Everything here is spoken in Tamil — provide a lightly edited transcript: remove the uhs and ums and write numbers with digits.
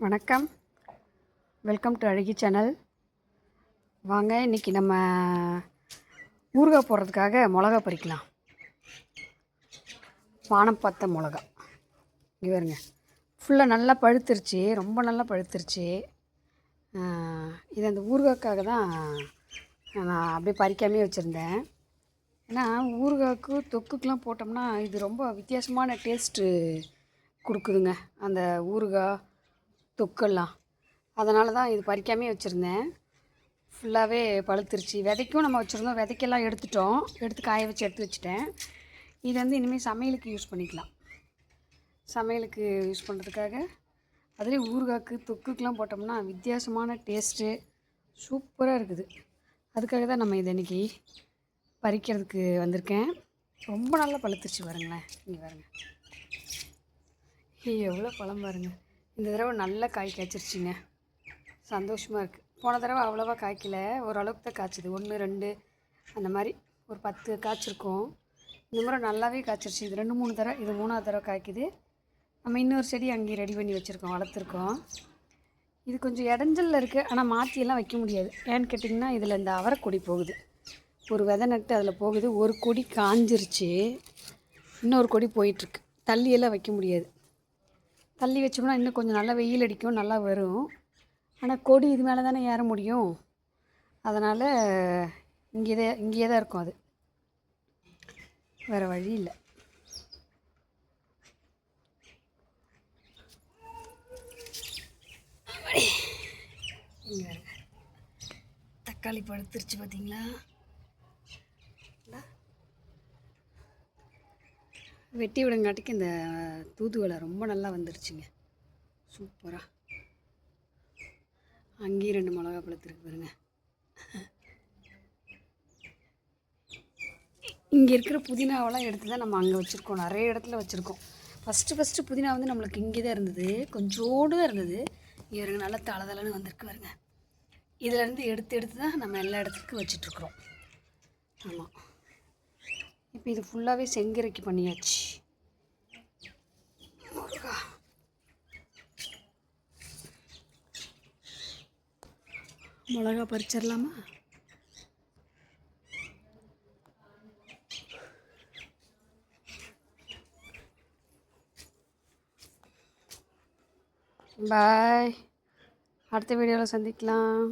வணக்கம், வெல்கம் டு அழகி சேனல். வாங்க, இன்றைக்கி நம்ம ஊறுகாய் போடுறதுக்காக மிளகா பறிக்கலாம். வானம் பார்த்த மிளகா இங்கே வருங்க. ஃபுல்லாக நல்லா பழுத்துருச்சு, ரொம்ப நல்லா பழுத்துருச்சு. இது அந்த ஊறுகாய்க்காக தான் நான் அப்படியே பறிக்காமே வச்சுருந்தேன். ஏன்னா ஊறுகாய்க்கு தொக்குக்கெலாம் போட்டோம்னா இது ரொம்ப வித்தியாசமான டேஸ்ட்டு கொடுக்குதுங்க, அந்த ஊறுகாய் தொக்கெல்லாம். அதனால தான் இது பறிக்காமே வச்சுருந்தேன். ஃபுல்லாகவே பழுத்துருச்சு. விதைக்கும் நம்ம வச்சுருந்தோம், விதைக்கெல்லாம் எடுத்து காய வச்சு எடுத்து வச்சுட்டேன். இது வந்து இனிமேல் சமையலுக்கு யூஸ் பண்ணிக்கலாம். சமையலுக்கு யூஸ் பண்ணுறதுக்காக அதுலேயும் ஊறுகாய்க்கு தொக்குக்கெலாம் போட்டோம்னா வித்தியாசமான டேஸ்ட்டு சூப்பராக இருக்குது. அதுக்காக தான் நம்ம இதை இன்றைக்கி பறிக்கிறதுக்கு வந்திருக்கேன். ரொம்ப நல்லா பழுத்துருச்சு பாருங்களேன். இங்கே பாருங்கள், எவ்வளோ பழம் பாருங்கள். இந்த தடவை நல்ல காய் காய்ச்சிருச்சுங்க, சந்தோஷமாக இருக்குது. போன தடவை அவ்வளோவா காய்க்கல, ஓரளவுக்கு தான் காய்ச்சிது, 1 2 அந்த மாதிரி ஒரு 10 காய்ச்சிருக்கோம். இந்த முறை நல்லாவே காய்ச்சிருச்சு. இது 2 3 தடவை, இது 3ஆவது தடவை காய்க்குது. நம்ம இன்னொரு செடி அங்கேயே ரெடி பண்ணி வச்சுருக்கோம், வளர்த்துருக்கோம். இது கொஞ்சம் இடைஞ்சலில் இருக்குது, ஆனால் மாற்றியெல்லாம் வைக்க முடியாது. ஏன்னு கேட்டிங்கன்னா இதில் இந்த அவரைக்கொடி போகுது, ஒரு விதை நட்டு அதில் போகுது. ஒரு கொடி காஞ்சிருச்சு, இன்னொரு கொடி போயிட்டுருக்கு. தள்ளியெல்லாம் வைக்க முடியாது. தள்ளி வச்சோம்னா இன்னும் கொஞ்சம் நல்லா வெயில் அடிக்கும், நல்லா வரும். ஆனால் கொடி இது மேலே தானே ஏற முடியும். அதனால் இங்கேயே தான் இருக்கும். அது வேறு வழி இல்லை. இங்கே தக்காளி பழுத்துருச்சு பார்த்தீங்களா. வெட்டி விடங்காட்டிக்கு இந்த தூதுவளை ரொம்ப நல்லா வந்துடுச்சுங்க, சூப்பராக. அங்கேயும் 2 மிளகா பழுத்துருக்கு பாருங்க. இங்கே இருக்கிற புதினாவெல்லாம் எடுத்து தான் நம்ம அங்கே வச்சுருக்கோம், நிறைய இடத்துல வச்சுருக்கோம். ஃபஸ்ட்டு புதினா வந்து நம்மளுக்கு இங்கே தான் இருந்தது, கொஞ்சோடு தான் இருந்தது. இங்கே இருங்க, நல்லா தளதளன்னு வந்திருக்கு பாருங்க. இதிலேருந்து எடுத்து தான் நம்ம எல்லா இடத்துக்கும் வச்சிட்ருக்குறோம். ஆமாம், இப்போ இது ஃபுல்லாகவே செங்கரைக்கு பண்ணியாச்சு. மிளகா பறிச்சிடலாமா? பாய், அடுத்த வீடியோவில் சந்திக்கலாம்.